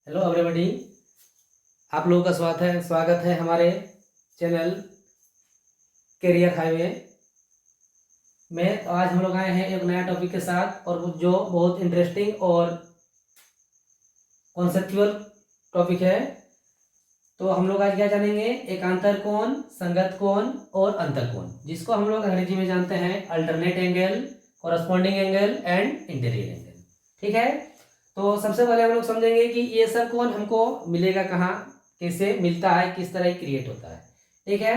Hello everybody, आप लोगों का स्वागत है हमारे चैनल कैरियर हाईवे में। तो आज हम लोग आए हैं एक नया टॉपिक के साथ, और जो बहुत इंटरेस्टिंग और कॉन्सेप्चुअल टॉपिक है। तो हम लोग आज क्या जानेंगे? एकांतर कोण, संगत कोण और अंतर कोण, जिसको हम लोग अंग्रेजी में जानते हैं alternate angle, corresponding angle and interior angle. ठीक है, तो सबसे पहले हम लोग समझेंगे कि ये सब कोण हमको मिलेगा कहाँ, कैसे मिलता है, किस तरह क्रिएट होता है। ठीक है,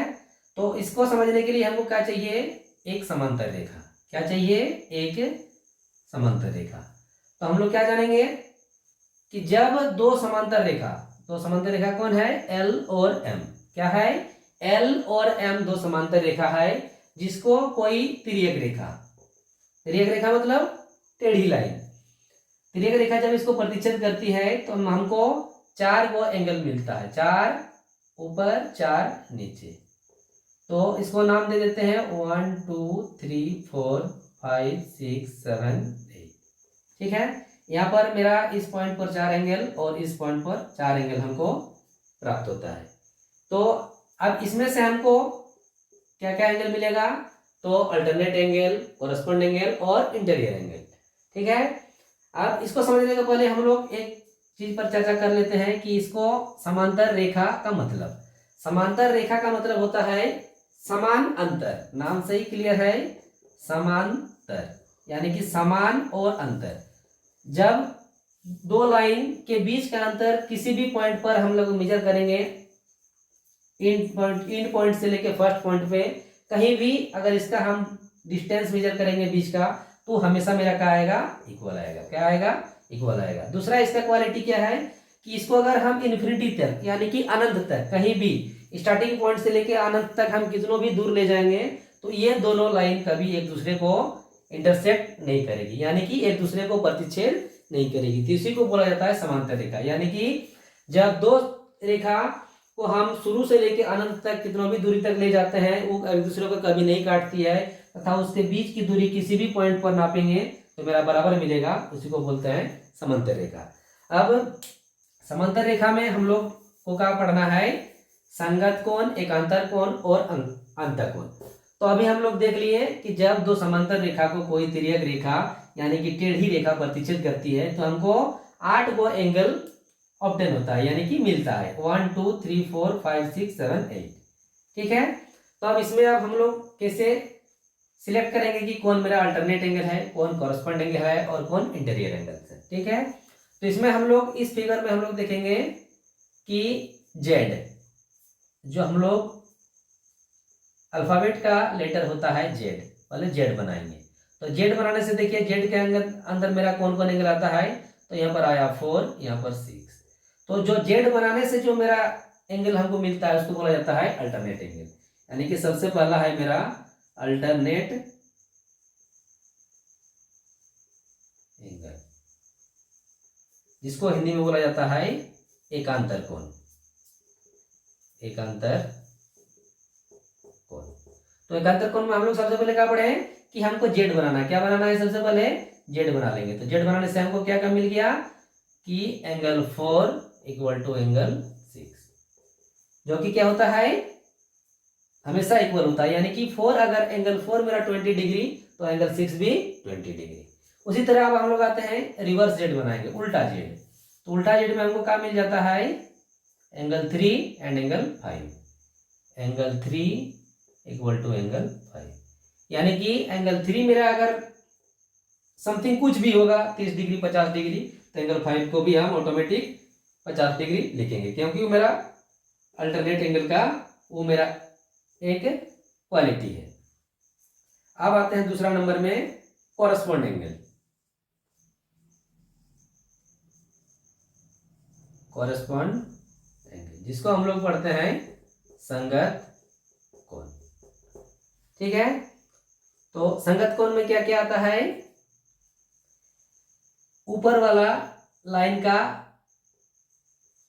तो इसको समझने के लिए हमको क्या चाहिए? एक समांतर रेखा। क्या चाहिए? एक समांतर रेखा। तो हम लोग क्या जानेंगे कि जब दो समांतर रेखा कौन है? एल और एम। क्या है? एल और एम दो समांतर रेखा है, जिसको कोई तिर्यक रेखा मतलब टेढ़ी लाइन, तिर्यक रेखा जब इसको प्रतिच्छेद करती है तो हमको चार वो एंगल मिलता है, चार ऊपर चार नीचे। तो इसको नाम दे देते हैं 1 2 3 4 5 6 7 8। ठीक है, यहाँ पर मेरा इस पॉइंट पर चार एंगल और इस पॉइंट पर चार एंगल हमको प्राप्त होता है। तो अब इसमें से हमको क्या क्या एंगल मिलेगा? तो अल्टरनेट एंगल, कॉरस्पॉन्डिंग एंगल और इंटीरियर एंगल। ठीक है, अब इसको समझने के पहले हम लोग एक चीज पर चर्चा कर लेते हैं कि इसको समांतर रेखा का मतलब। समांतर रेखा का मतलब होता है समान अंतर। नाम से ही क्लियर है, समांतर यानी कि समान और अंतर। जब दो लाइन के बीच का अंतर किसी भी पॉइंट पर हम लोग मेजर करेंगे, इन पॉइंट से लेके फर्स्ट पॉइंट पे कहीं भी अगर इसका हम डिस्टेंस मेजर करेंगे बीच का, तो हमेशा मेरा क्या आएगा? इक्वल आएगा। क्या आएगा? इक्वल आएगा। दूसरा इसका क्वालिटी क्या है कि इसको अगर हम इन्फिनिटी तक यानी कि अनंत तक, कहीं भी स्टार्टिंग पॉइंट से लेके अनंत तक हम कितनों भी दूर ले जाएंगे, तो ये दोनों लाइन कभी एक दूसरे को इंटरसेक्ट नहीं करेगी, यानी कि एक दूसरे को प्रतिच्छेद नहीं करेगी। तो इसी को बोला जाता है समांतर रेखा। यानी कि जब दो रेखा को हम शुरू से लेकर अनंत तक कितनों भी दूरी तक ले जाते हैं, वो एक दूसरे को कभी नहीं काटती है, तथा उसके बीच की दूरी किसी भी पॉइंट पर नापेंगे तो मेरा बराबर मिलेगा। उसी को बोलते हैं समांतर रेखा। अब समांतर रेखा में हम लोग को क्या पढ़ना है? संगत कोण, एकांतर कोण और अंतर कोण। तो अभी हम लोग देख लिए कि जब दो समांतर रेखा को कोई तिर्यक रेखा यानी कि टेढ़ी रेखा प्रतिच्छेद करती है, तो हमको 8 गो एंगल ऑब्टेन होता है, यानी कि मिलता है 1 2 3 4 5 6 7 8। ठीक है, तो अब इसमें अब हम लोग कैसे सिलेक्ट करेंगे कि कौन मेरा अल्टरनेट एंगल है, कौन कॉरस्पॉन्डिंग एंगल है और कौन इंटीरियर एंगल है। ठीक है, तो इसमें हम लोग इस फिगर में हम लोग देखेंगे कि जेड, जो हम लोग अल्फाबेट का लेटर होता है जेड, पहले जेड बनाएंगे। तो जेड बनाने से देखिए जेड के अंदर मेरा कौन कौन एंगल आता है, तो यहाँ पर आया 4, यहाँ पर 6। तो जो जेड बनाने से जो मेरा एंगल हमको मिलता है उसको बोला जाता है अल्टरनेट एंगल। यानी कि सबसे पहला है मेरा अल्टरनेट एंगल, जिसको हिंदी में बोला जाता है एकांतर कोण। एकांतर कोण। तो एकांतर कोण में हम लोग सबसे पहले क्या पढ़े कि हमको जेड बनाना है। क्या बनाना है? सबसे पहले जेड बना लेंगे। तो जेड बनाने से हमको क्या क्या मिल गया कि एंगल 4 इक्वल टू एंगल 6, जो कि क्या होता है? हमेशा इक्वल होता है। यानी कि 4 अगर एंगल 4 मेरा 20 डिग्री, तो एंगल 6 भी 20 डिग्री। उसी तरह अब हम लोग आते हैं रिवर्स जेड बनाएंगे, उल्टा जेड। तो उल्टा जेड में हमको क्या मिल जाता है? Angle 3 and angle 5। Angle 3 equal to angle 5, यानी कि एंगल 3 मेरा अगर समथिंग कुछ भी होगा 30 डिग्री 50 डिग्री, तो एंगल 5 को भी हम ऑटोमेटिक 50 डिग्री लिखेंगे, क्योंकि वो मेरा अल्टरनेट एंगल का वो मेरा एक क्वालिटी है। अब आते हैं दूसरा नंबर में कॉरस्पॉन्ड एंगल। कॉरस्पॉन्ड एंगल जिसको हम लोग पढ़ते हैं संगत कोण। ठीक है, तो संगत कोण में क्या क्या आता है? ऊपर वाला लाइन का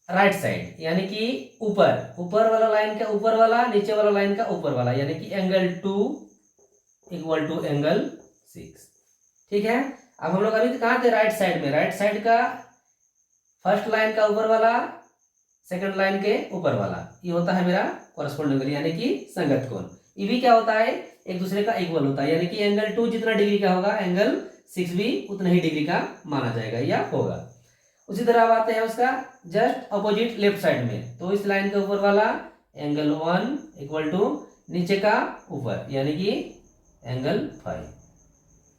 राइट साइड, यानी कि ऊपर वाला लाइन का ऊपर वाला, नीचे वाला लाइन का ऊपर वाला, यानी कि एंगल 2 इक्वल टू एंगल 6। ठीक है, अब हम लोग अभी कहाँ थे? राइट साइड में। राइट साइड का फर्स्ट लाइन का ऊपर वाला सेकंड लाइन के ऊपर वाला, ये होता है मेरा कॉरेस्पॉन्डिंग एंगल यानी कि संगत कोण। ये भी क्या होता है, एक दूसरे का इक्वल होता है, यानी कि एंगल 2 जितना डिग्री का होगा एंगल 6 भी उतना ही डिग्री का माना जाएगा या होगा। उसी तरह अब आते हैं उसका जस्ट अपोजिट लेफ्ट साइड में, तो इस लाइन के ऊपर वाला एंगल 1 इक्वल टू नीचे का ऊपर यानी कि एंगल 5।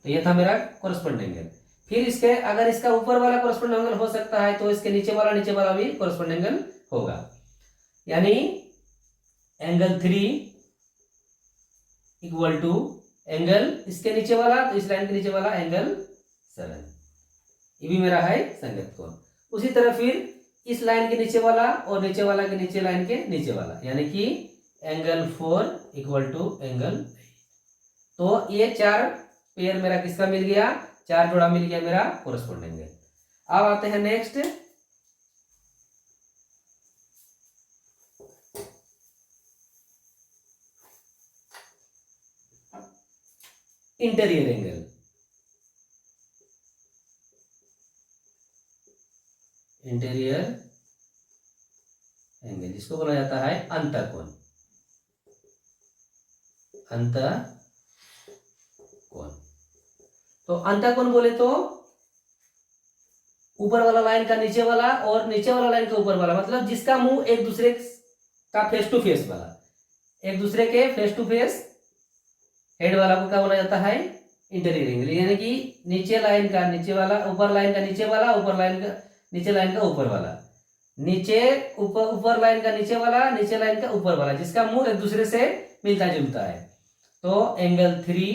तो ये था मेरा कॉरेस्पॉन्डिंग एंगल। फिर इसके अगर इसका ऊपर वाला कॉरेस्पॉन्डिंग एंगल हो सकता है तो इसके नीचे वाला भी कॉरेस्पॉन्डिंग एंगल होगा, यानी एंगल 3 इक्वल टू एंगल इसके नीचे वाला, तो इस लाइन के नीचे वाला एंगल 7, ये भी मेरा है संगत कोण। उसी तरह फिर इस लाइन के नीचे वाला और नीचे वाला के नीचे लाइन के नीचे वाला यानी कि एंगल 4 इक्वल टू एंगल 8। तो ये 4 पेयर मेरा किसका मिल गया, 4 जोड़ा मिल गया मेरा कॉरेस्पॉन्डिंग एंगल। अब आते हैं next interior angle. Interior angle जिसको बोला जाता है अंतःकोण। अंतःकोण, तो अंतःकोण बोले तो ऊपर वाला लाइन का नीचे वाला और नीचे वाला लाइन का ऊपर वाला, मतलब जिसका मुंह एक दूसरे का फेस टू फेस वाला, एक दूसरे के फेस टू फेस हेड वाला को क्या बोला जाता है, इंटीरियर एंगल। यानी कि नीचे लाइन का नीचे वाला, ऊपर लाइन का नीचे वाला, ऊपर लाइन का नीचे लाइन का ऊपर वाला, नीचे ऊपर लाइन का नीचे वाला, नीचे लाइन का ऊपर वाला, जिसका मुंह एक दूसरे से मिलता जुलता है। तो एंगल 3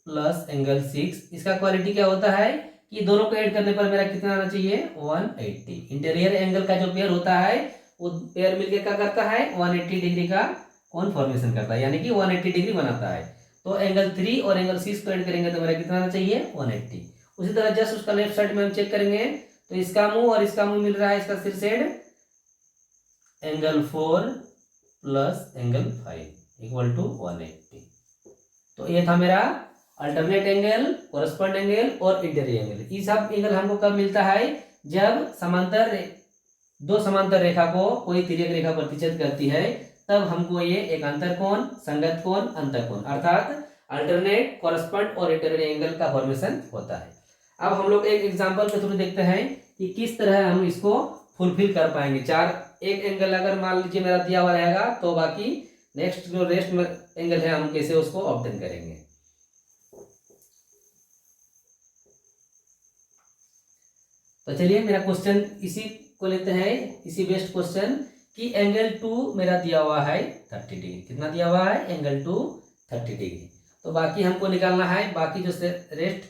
प्लस एंगल 6, इसका क्वालिटी क्या होता है कि दोनों को ऐड करने पर मेरा कितना आना चाहिए, 180। इंटीरियर एंगल का जो पेयर होता है वो पेयर मिलकर क्या करता है, 180 डिग्री का कोण फॉर्मेशन करता है, यानी कि 180 डिग्री बनाता है। तो एंगल 3 और एंगल 6 को ऐड करेंगे तो मेरा कितना आना चाहिए, 180। उसी तरह जस्ट उसका लेफ्ट साइड में हम चेक करेंगे तो इसका मुंह और इसका मुंह मिल रहा है, इसका सिर सेड angle 4 plus angle 5 equal to 180। तो ये था मेरा अल्टरनेट एंगल, कॉरेस्पॉन्ड एंगल और इंटीरियर एंगल। ये सब एंगल हमको कब मिलता है, जब दो समांतर रेखा को कोई तिर्यक रेखा प्रतिच्छेद करती है, तब हमको ये एक अंतःकोण, संगत कोण, अंतःकोण अर्थात अल्टरनेट, कॉरेस्पॉन्ड और इंटीरियर एंगल का फॉर्मेशन होता है। अब हम लोग एक एग्जांपल के थ्रू देखते हैं कि किस तरह हम इसको फुलफिल कर पाएंगे। एक एंगल अगर मान लीजिए मेरा दिया हुआ रहेगा तो बाकी नेक्स्ट जो रेस्ट में एंगल है हम कैसे उसको ऑब्टेन करेंगे। तो चलिए मेरा क्वेश्चन इसी को लेते हैं, इसी बेस्ट क्वेश्चन कि एंगल 2 मेरा दिया हुआ है 30 डिग्री। कितना दिया हुआ है, एंगल 2 30 डिग्री। तो बाकी हमको निकालना है, बाकी जो रेस्ट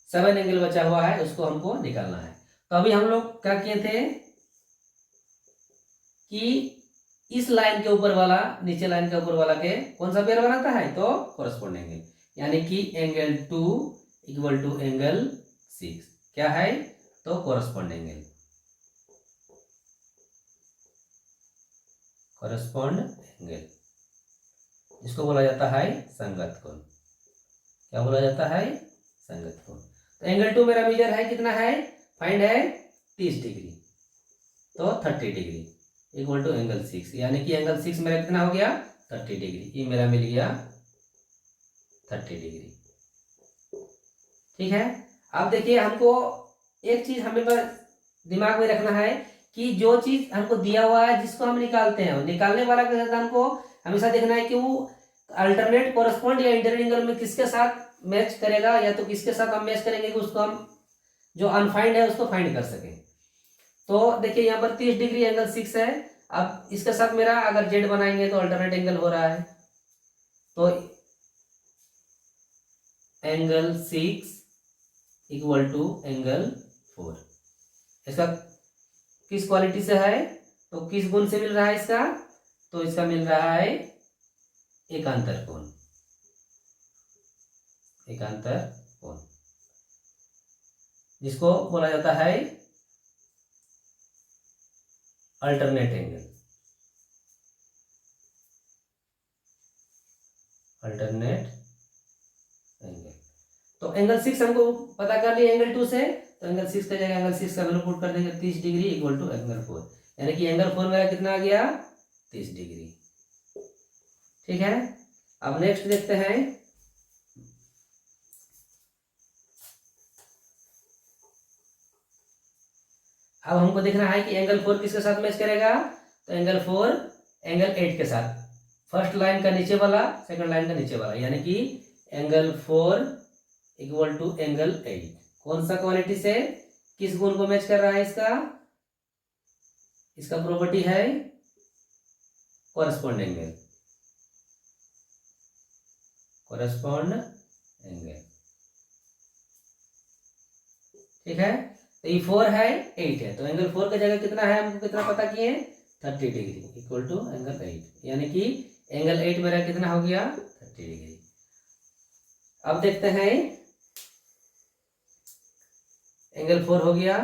7 एंगल बचा हुआ है उसको हमको निकालना है। तो अभी हम लोग क्या किए थे कि इस लाइन के ऊपर वाला नीचे लाइन के ऊपर वाला के कौन सा पेयर बनाता है, तो कॉरेस्पॉन्ड एंगल, यानी कि एंगल 2 इक्वल टू एंगल 6 क्या है, तो कॉरेस्पॉन्ड एंगल, कॉरेस्पॉन्ड एंगल जिसको बोला जाता है संगत कोण। क्या बोला जाता है, संगत कोण। तो एंगल 2 मेरा मेजर है, कितना है, फाइंड है 30 डिग्री, तो 30 डिग्री इक्वल टू एंगल 6, यानी कि एंगल 6 मेरा कितना हो गया, 30 डिग्री। ये मेरा मिल गया 30 डिग्री। ठीक है। अब देखिए हमको एक चीज हमें दिमाग में रखना है कि जो चीज हमको दिया हुआ है जिसको हम निकालते हैं, निकालने वाला के साथ हमको हमेशा देखना है कि वो अल्टरनेट, कॉरेस्पॉन्ड या इंटीरियर एंगल में किसके साथ मैच करेगा, या तो किसके साथ हम मैच करेंगे कि उसको हम जो अनफाइंड है उसको फाइंड कर सकें। तो देखिए यहाँ पर 30 डिग्री एंगल 6 है। अब इसके साथ मेरा अगर जेड बनाएंगे तो अल्टरनेट एंगल हो रहा है, तो एंगल 6 इक्वल टू एंगल 4। इसका किस क्वालिटी से है, तो किस गुण से मिल रहा है इसका, तो इसका मिल रहा है एकांतर कोण, एकांतर कोण जिसको बोला जाता है अल्टरनेट एंगल, अल्टरनेट एंगल। तो एंगल 6 हमको पता कर लिया एंगल 2 से, तो एंगल 6 का जगह एंगल 6 का वैल्यू पुट कर देंगे 30 डिग्री इक्वल टू एंगल 4, यानी कि एंगल 4 मेरा कितना आ गया 30 डिग्री। ठीक है, अब नेक्स्ट देखते हैं। अब हमको देखना है कि एंगल 4 किसके साथ मैच करेगा, तो एंगल 4 एंगल 8 के साथ, फर्स्ट लाइन का नीचे वाला सेकंड लाइन का नीचे वाला, यानी कि एंगल 4 इक्वल टू एंगल 8 कौन सा क्वालिटी से किस गुण को मैच कर रहा है, इसका प्रॉपर्टी है कॉरेस्पॉन्ड एंगल, कॉरेस्पॉन्ड एंगल। ठीक है, तो ये 4 है 8 है, तो एंगल 4 का जगह कितना है हमको कितना पता किए 30 डिग्री इक्वल टू एंगल 8, यानी कि एंगल 8 मेरा कितना हो गया 30 डिग्री। अब देखते हैं एंगल 4 हो गया,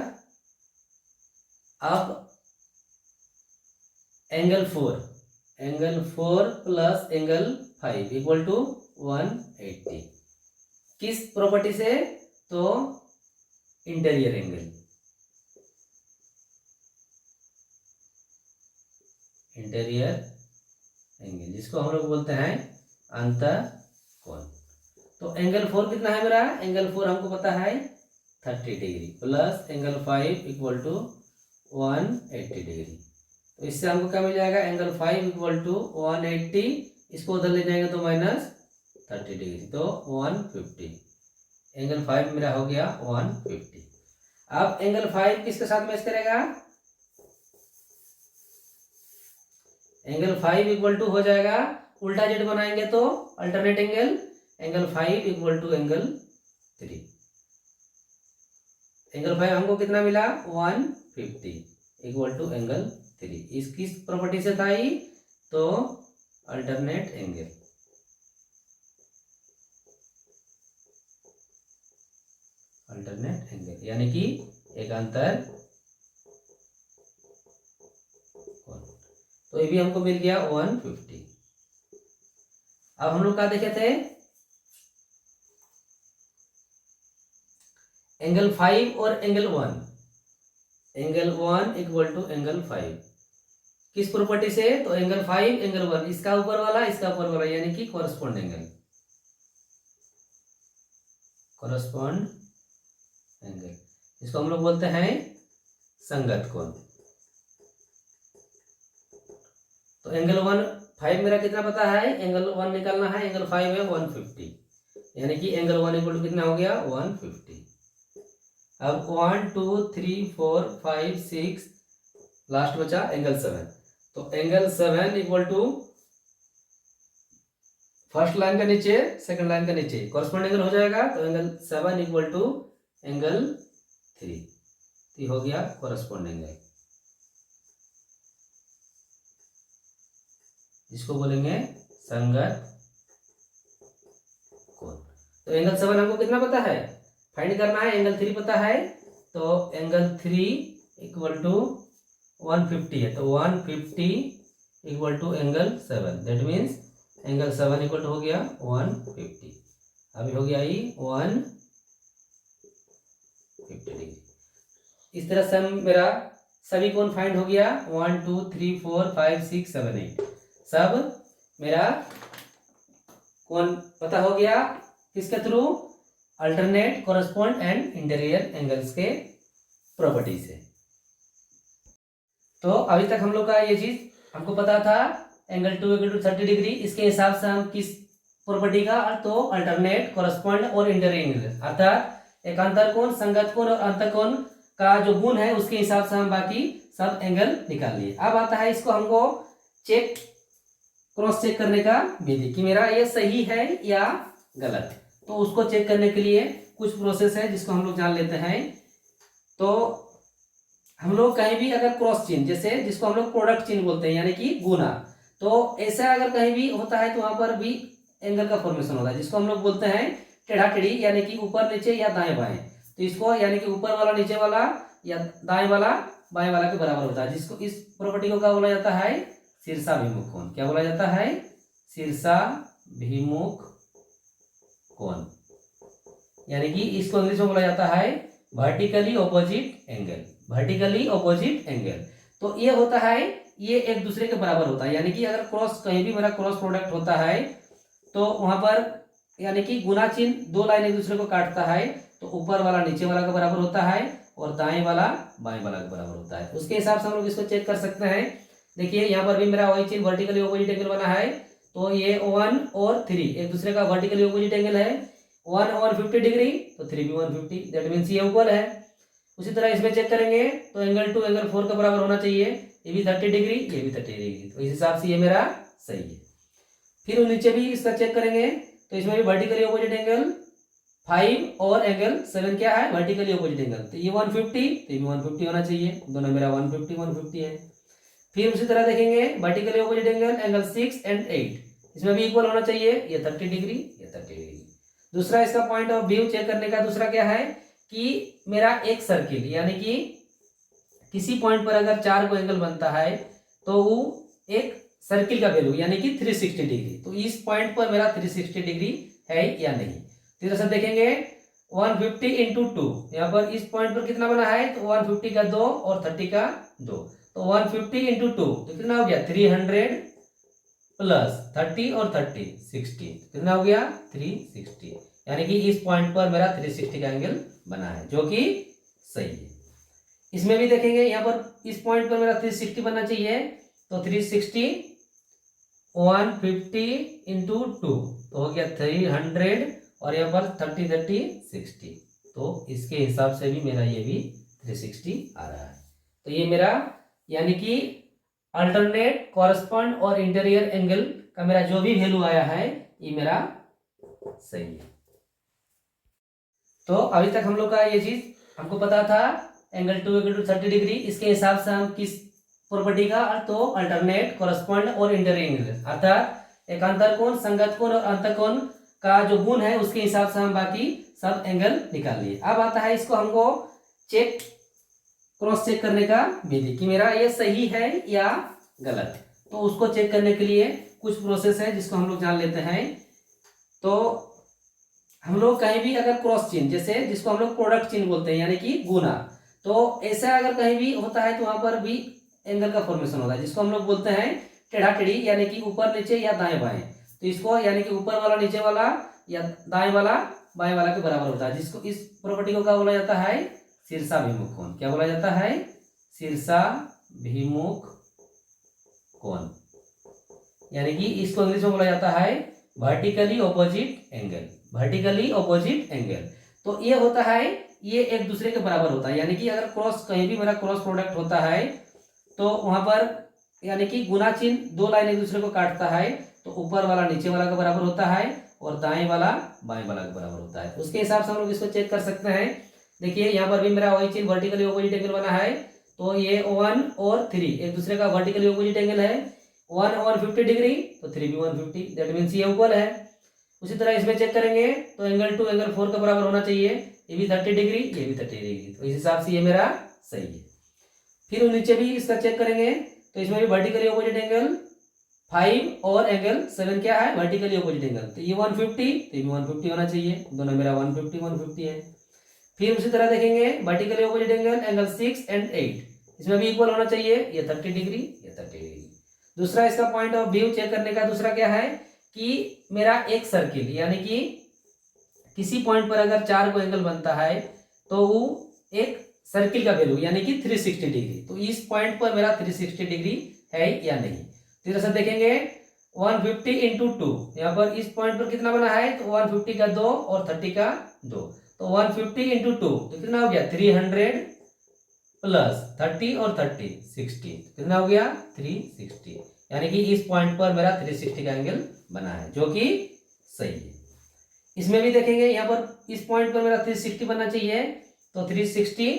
अब angle 4 plus angle 5 equal to 180 किस प्रॉपर्टी से, तो इंटीरियर एंगल, जिसको हम लोग बोलते हैं अंतर कोण। तो एंगल 4 कितना है मेरा, एंगल 4 हमको पता है 30 degree plus angle 5 equal to 180 degree, तो इससे हमको क्या मिल जाएगा एंगल 5 इक्वल टू 180, इसको उधर ले जाएंगे तो माइनस 30 डिग्री, तो 150, एंगल 5 मेरा हो गया 150। अब एंगल 5 किसके साथ मैच करेगा, एंगल 5 इक्वल टू हो जाएगा, उल्टा जेड बनाएंगे तो alternate angle, angle 5 equal to angle 3, angle 5 हमको कितना मिला 150 इक्वल टू एंगल 3, इस किस प्रॉपर्टी से था ये, तो अल्टरनेट एंगल, यानी कि एक अंतर कोण, तो ये भी हमको मिल गया 150। अब हम लोग क्या देखे थे, एंगल 5 और एंगल 1 इक्वल टू एंगल 5 किस प्रॉपर्टी से, तो एंगल 5 एंगल 1 इसका ऊपर वाला इसका ऊपर वाला, यानी कि कॉरेस्पॉन्ड एंगल, इसको हम लोग बोलते हैं संगत कोण। तो एंगल 5 मेरा कितना पता है, एंगल 1 निकालना है, एंगल 5 है 150, यानी कि एंगल 1 इक्वल टू कितना हो गया 150। अब 1 2 3 4 5 6 लास्ट बचा एंगल 7, तो angle 7 equal to first line का नीचे सेकंड लाइन का नीचे कॉरेस्पॉन्ड एंगल हो जाएगा, तो एंगल 7 इक्वल टू एंगल 3, तो हो गया कॉरेस्पॉन्ड एंगल, जिसको बोलेंगे संगत कोण। तो एंगल 7 हमको कितना पता है, फाइंड करना है, एंगल 3 पता है, तो एंगल 3 इक्वल टू 150 है, तो 150 equal to angle 7, that means angle 7 equal to हो गया 150, अभी हो गया ये 150 डिग्री। इस तरह से मेरा सभी कोण फाइंड हो गया, 1 2 3 4 5 6 7 8 सब मेरा कोण पता हो गया, किसके through, alternate, correspond and interior angles के प्रॉपर्टी से। तो अभी तक हम लोग का ये चीज हमको पता था, एंगल 2 इक्वल टू 30 डिग्री, इसके हिसाब से हम किस प्रॉपर्टी का, तो अल्टरनेट, कॉरेस्पॉन्ड और इंटीरियर एंगल, अर्थात एक अंतर कोण, संगत कोण और अंतर कोण का जो गुण है उसके हिसाब से हम बाकी सब एंगल निकाल लिए। अब आता है इसको हमको चेक, क्रॉस चेक करने का विधि कि मेरा ये सही है या गलत, तो उसको चेक करने के लिए कुछ प्रोसेस है जिसको हम लोग जान लेते हैं। तो हम लोग कहीं भी अगर क्रॉस चिन्ह, जैसे जिसको हम लोग प्रोडक्ट चिन्ह बोलते हैं यानी कि गुना, तो ऐसा अगर कहीं भी होता है तो वहां पर भी एंगल का फॉर्मेशन होता है, जिसको हम लोग बोलते हैं टेढ़ा टेढ़ी, यानी कि ऊपर नीचे या दाएं बाएं। तो इसको यानी कि ऊपर वाला नीचे वाला या दाएं वाला बाएं वाला के बराबर होता है, जिसको इस प्रॉपर्टी को क्या बोला जाता है, शीर्षाभिमुख कोण। क्या बोला जाता है, शीर्षाभिमुख कोण, यानी कि इसको इंग्लिश में बोला जाता है vertically opposite angle, vertically opposite angle. तो ये होता है, ये एक दूसरे के बराबर होता है, यानी कि अगर क्रॉस कहीं भी मेरा क्रॉस प्रोडक्ट होता है तो वहां पर यानी कि गुना चिन्ह दो लाइन एक दूसरे को काटता है, तो ऊपर वाला नीचे वाला के बराबर होता है और दाएं वाला बाएं वाला के बराबर होता है। उसके हिसाब से हम लोग इसको चेक कर सकते हैं। देखिए यहाँ पर भी मेरा वही चिन्ह वर्टिकली ऑपोजिट एंगल बना है, तो ये 1 और 3 एक दूसरे का वर्टिकली ऑपोजिट एंगल है। 1 150 डिग्री तो 3 भी 150, दैट मीन्स ये इक्वल है। उसी तरह इसमें चेक करेंगे तो एंगल 2 एंगल 4 के बराबर होना चाहिए, ये भी 30 डिग्री ये भी 30 डिग्री, तो इस हिसाब से ये मेरा सही है। फिर नीचे भी इसका चेक करेंगे तो इसमें भी वर्टिकली ऑपोजिट एंगल 5 और एंगल 7 क्या है, वर्टिकली ऑपोजिट एंगल, तो ये 150 तो ये भी 150 होना चाहिए, दोनों मेरा 150 150 है। फिर उसी तरह देखेंगे वर्टिकली ऑपोजिट एंगल 6 एंड 8, इसमें भी इक्वल होना चाहिए, ये 30 डिग्री ये 30 डिग्री। दूसरा इसका पॉइंट ऑफ व्यू चेक करने का दूसरा क्या है कि मेरा एक सर्किल यानी कि किसी पॉइंट पर अगर 4 को एंगल बनता है तो वो एक सर्किल का वैल्यू यानी कि 360 डिग्री, तो इस पॉइंट पर मेरा 360 डिग्री है या नहीं। फिर ऐसा देखेंगे 150 इंटू 2, यहाँ पर इस पॉइंट पर कितना बना है, तो 150 का 2 और 30 का 2, तो 150 इंटू 2 तो कितना हो गया 300 प्लस 30 और 30 60, कितना हो गया 360, यानी कि इस पॉइंट पर मेरा 360 का एंगल बना है जो कि सही है। इसमें भी देखेंगे यहाँ पर इस पॉइंट पर मेरा 360 बनना चाहिए, तो 360 150 इंटू 2 तो हो गया 300 और यहाँ पर 30 30 60, तो इसके हिसाब से भी मेरा ये भी 360 आ रहा है। तो ये मेरा यानी कि अल्टरनेट कॉरस्पॉन्ड और इंटीरियर एंगल का मेरा जो भी वैल्यू आया है ये मेरा सही है। तो अभी तक हम लोग का ये चीज हमको पता था, एंगल 2 = 30 डिग्री, इसके हिसाब से हम किस प्रॉपर्टी का, तो अल्टरनेट कॉरस्पॉन्ड और इंटीरियर एंगल, अर्थात एक अंतरकोण संगत कोण और अंतःकोण का जो गुण है उसके हिसाब से हम बाकी सब एंगल निकाल लिए। अब आता है इसको हमको चेक क्रॉस चेक करने का विधि कि मेरा ये सही है या गलत। तो उसको चेक करने के लिए कुछ प्रोसेस है जिसको हम लोग जान लेते हैं। तो हम लोग कहीं भी अगर क्रॉस चिन्ह, जैसे जिसको हम लोग प्रोडक्ट चिन्ह बोलते हैं यानी कि गुना, तो ऐसा अगर कहीं भी होता है तो वहां पर भी एंगल का फॉर्मेशन होता है जिसको हम लोग बोलते हैं टेढ़ा टेढ़ी, यानी कि ऊपर नीचे या दाएं बाएं। तो इसको यानी कि ऊपर वाला नीचे वाला या दाएं वाला बाएं वाला के बराबर होता है, जिसको इस प्रॉपर्टी को क्या बोला जाता है, शीर्षाभिमुख कोण। क्या बोला जाता है, शीर्षाभिमुख कोण, यानी कि इसको इंग्लिश में बोला जाता है vertically opposite angle, vertically opposite angle. तो ये होता है, ये एक दूसरे के बराबर होता है, यानी कि अगर क्रॉस कहीं भी मेरा क्रॉस प्रोडक्ट होता है तो वहां पर यानी कि गुना चिन्ह दो लाइन एक दूसरे को काटता है, तो ऊपर वाला नीचे वाला के बराबर होता है और दाएं वाला बाएं वाला के बराबर होता है। उसके हिसाब से हम लोग इसको चेक कर सकते हैं। देखिए यहाँ पर भी मेरा वही चिन्ह वर्टिकली ऑपोजिट एंगल बना है, तो ये 1 और 3 एक दूसरे का वर्टिकली ऑपोजिट एंगल है। 1 150 डिग्री तो 3 भी 150, दैट मीन्स ये इक्वल है। उसी तरह इसमें चेक करेंगे तो एंगल 2 एंगल 4 के बराबर होना चाहिए, ये भी 30 डिग्री ये भी 30 डिग्री, तो इस हिसाब से ये मेरा सही है। फिर नीचे भी इसका चेक करेंगे तो इसमें भी वर्टिकली ऑपोजिट एंगल 5 और एंगल 7 क्या है, वर्टिकली ऑपोजिट एंगल, तो ये 150 तो ये भी 150 होना चाहिए, दोनों मेरा 150 150 है। फिर उसी तरह देखेंगे वर्टिकली ऑपोजिट एंगल 6 एंड 8, इसमें भी इक्वल होना चाहिए, ये 30 डिग्री ये 30 डिग्री। दूसरा इसका पॉइंट ऑफ व्यू चेक करने का दूसरा क्या है कि मेरा एक सर्किल यानी कि किसी पॉइंट पर अगर 4 को एंगल बनता है तो वो एक सर्किल का वैल्यू यानी कि 360 डिग्री, तो इस पॉइंट पर मेरा 360 डिग्री है या नहीं। फिर ऐसा देखेंगे 150 इंटू 2, यहाँ पर इस पॉइंट पर कितना बना है, तो 150 का 2 और 30 का 2, तो 150 इंटू 2 तो कितना हो गया 300 प्लस 30 और 30 60, कितना हो गया 360, यानी कि इस पॉइंट पर मेरा 360 का एंगल बना है जो कि सही है। इसमें भी देखेंगे यहाँ पर इस पॉइंट पर मेरा 360 बनना चाहिए, तो 360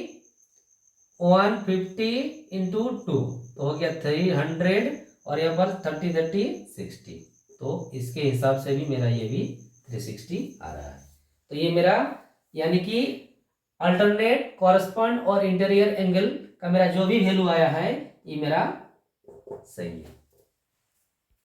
150 इंटू 2 तो हो गया 300 और यहाँ पर 30 30 60, तो इसके हिसाब से भी मेरा ये भी 360 आ रहा है। तो ये मेरा यानी कि अल्टरनेट कॉरस्पॉन्ड और इंटीरियर एंगल का मेरा जो भी वैल्यू आया है ये मेरा सही है।